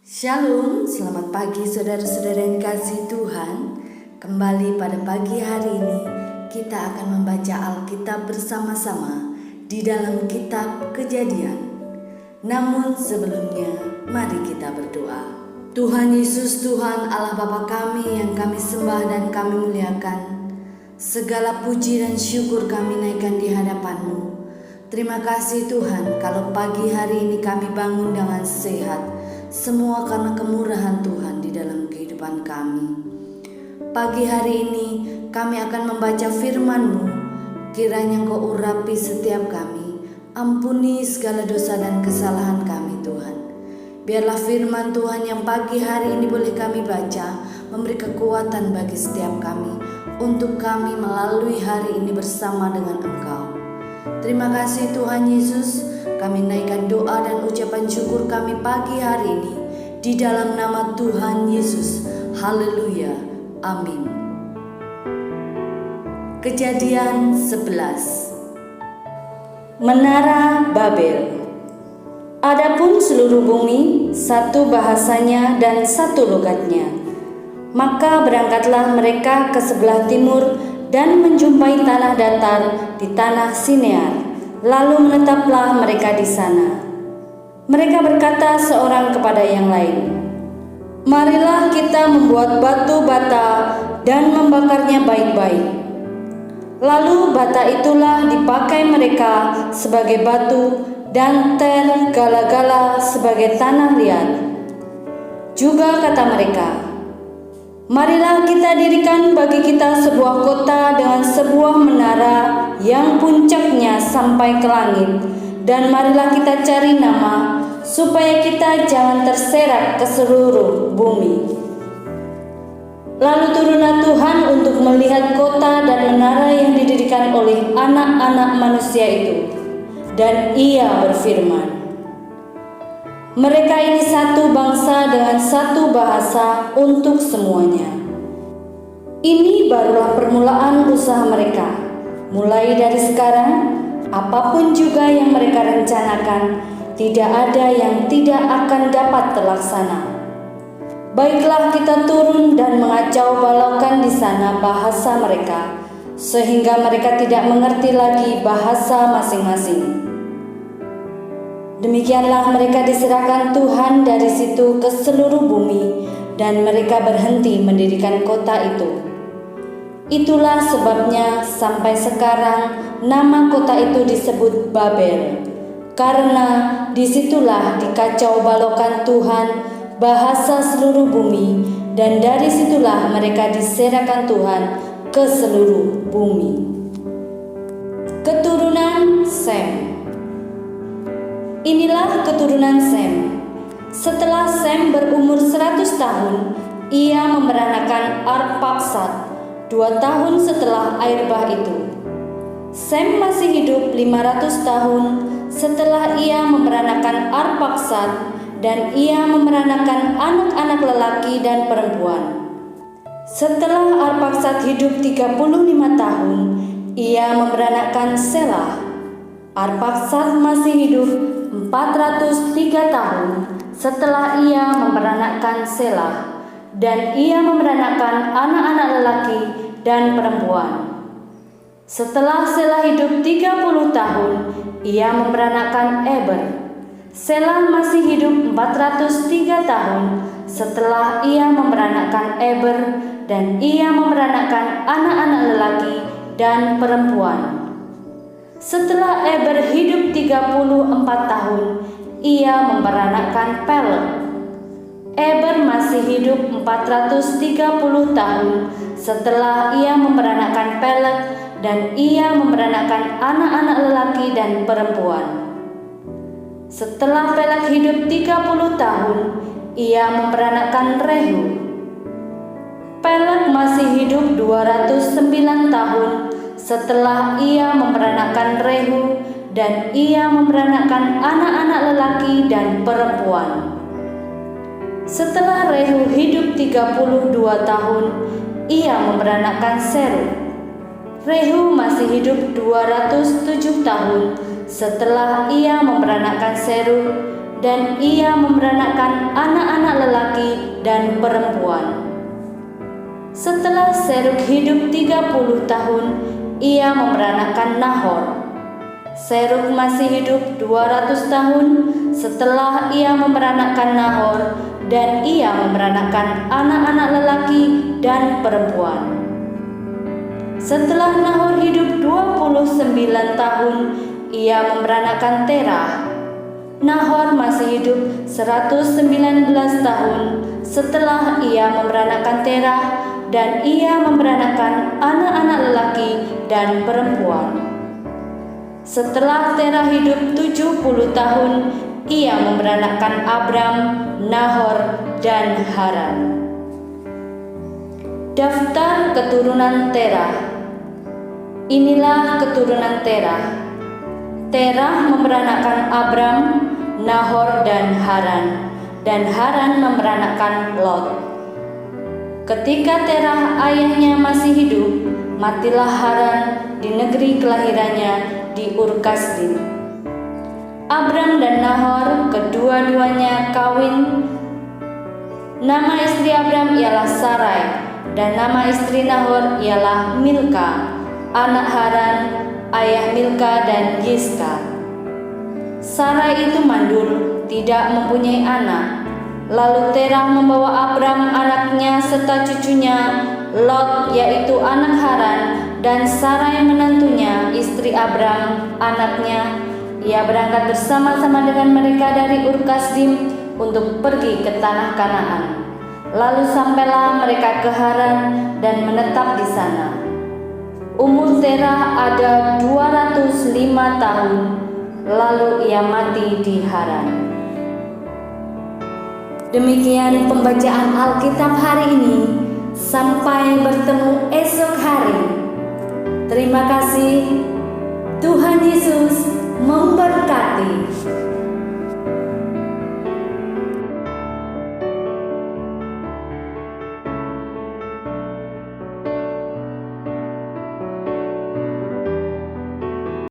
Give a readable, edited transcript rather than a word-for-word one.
Shalom, selamat pagi saudara-saudara yang kasih Tuhan. Kembali pada pagi hari ini kita akan membaca Alkitab bersama-sama di dalam kitab Kejadian. Namun sebelumnya mari kita berdoa. Tuhan Yesus, Tuhan Allah Bapa kami yang kami sembah dan kami muliakan, segala puji dan syukur kami naikkan di hadapan-Mu. Terima kasih Tuhan kalau pagi hari ini kami bangun dengan sehat. Semua karena kemurahan Tuhan di dalam kehidupan kami. Pagi hari ini kami akan membaca firman-Mu. Kiranya Engkau urapi setiap kami. Ampuni segala dosa dan kesalahan kami Tuhan. Biarlah firman Tuhan yang pagi hari ini boleh kami baca memberi kekuatan bagi setiap kami untuk kami melalui hari ini bersama dengan Engkau. Terima kasih Tuhan Yesus. Kami naikkan doa dan ucapan syukur kami pagi hari ini di dalam nama Tuhan Yesus. Haleluya. Amin. Kejadian 11. Menara Babel. Adapun seluruh bumi satu bahasanya dan satu logatnya. Maka berangkatlah mereka ke sebelah timur dan menjumpai tanah datar di tanah Sinear. Lalu menetaplah mereka di sana. Mereka berkata seorang kepada yang lain, "Marilah kita membuat batu bata dan membakarnya baik-baik." Lalu bata itulah dipakai mereka sebagai batu dan gala-gala sebagai tanah liat. Juga kata mereka, "Marilah kita dirikan bagi kita sebuah kota dengan sebuah menara yang puncaknya sampai ke langit, dan marilah kita cari nama supaya kita jangan terserak ke seluruh bumi." Lalu turunlah Tuhan untuk melihat kota dan menara yang didirikan oleh anak-anak manusia itu, dan Ia berfirman, "Mereka ini satu bangsa dengan satu bahasa untuk semuanya. Ini barulah permulaan usaha mereka. Mulai dari sekarang, apapun juga yang mereka rencanakan, tidak ada yang tidak akan dapat terlaksana. Baiklah kita turun dan mengacau balaukan di sana bahasa mereka, sehingga mereka tidak mengerti lagi bahasa masing-masing." Demikianlah mereka diserahkan Tuhan dari situ ke seluruh bumi, dan mereka berhenti mendirikan kota itu. Itulah sebabnya sampai sekarang nama kota itu disebut Babel, karena disitulah dikacau balaukan Tuhan bahasa seluruh bumi, dan dari situlah mereka diserahkan Tuhan ke seluruh bumi. Keturunan Sem. Inilah keturunan Sem. Setelah Sem berumur 100 tahun, ia memberanakan Arpaksad 2 tahun setelah air bah itu. Sem masih hidup 500 tahun setelah ia memberanakan Arpaksad, dan ia memberanakan anak-anak lelaki dan perempuan. Setelah Arpaksad hidup 35 tahun, ia memberanakan Selah. Arpaksad masih hidup 403 tahun setelah ia memberanakan Selah, dan ia memberanakan anak-anak lelaki dan perempuan. Setelah Selah hidup 30 tahun, ia memberanakan Eber. Selah masih hidup 403 tahun setelah ia memberanakan Eber, dan ia memberanakan anak-anak lelaki dan perempuan. Setelah Eber hidup 34 tahun, ia memberanakan Peleg. Eber masih hidup 430 tahun setelah ia memberanakan Peleg, dan ia memberanakan anak-anak lelaki dan perempuan. Setelah Peleg hidup 30 tahun, ia memberanakan Rehu. Peleg masih hidup 209 tahun setelah ia memberanakan Rehu, dan ia memberanakan anak-anak lelaki dan perempuan. Setelah Rehu hidup 32 tahun, ia memberanakan Serug. Rehu masih hidup 207 tahun setelah ia memberanakan Serug, dan ia memberanakkan anak-anak lelaki dan perempuan. Setelah Serug hidup 30 tahun, ia memberanakkan Nahor. Serug masih hidup 200 tahun setelah ia memberanakkan Nahor, dan ia memberanakkan anak-anak lelaki dan perempuan. Setelah Nahor hidup 29 tahun, ia memberanakkan Terah. Nahor masih hidup 119 tahun setelah ia memberanakkan Terah, dan ia memberanakkan anak-anak lelaki dan perempuan. Setelah Terah hidup 70 tahun, ia memberanakkan Abram, Nahor, dan Haran. Daftar keturunan Terah. Inilah keturunan Terah. Terah memberanakkan Abram, Nahor, dan Haran memberanakkan Lot. Ketika Terah ayahnya masih hidup, matilah Haran di negeri kelahirannya di Ur-Kasdim. Abram dan Nahor kedua-duanya kawin. Nama istri Abram ialah Sarai, dan nama istri Nahor ialah Milka, anak Haran, ayah Milka dan Yiska. Sarai itu mandul, tidak mempunyai anak. Lalu Terah membawa Abram anaknya serta cucunya, Lot yaitu anak Haran, dan Sarai menantunya, istri Abram anaknya. Ia berangkat bersama-sama dengan mereka dari Ur-Kasdim untuk pergi ke tanah Kanaan. Lalu sampailah mereka ke Haran dan menetap di sana. Umur Terah ada 205 tahun, lalu ia mati di Haran. Demikian pembacaan Alkitab hari ini. Sampai bertemu esok hari. Terima kasih. Tuhan Yesus memberkati.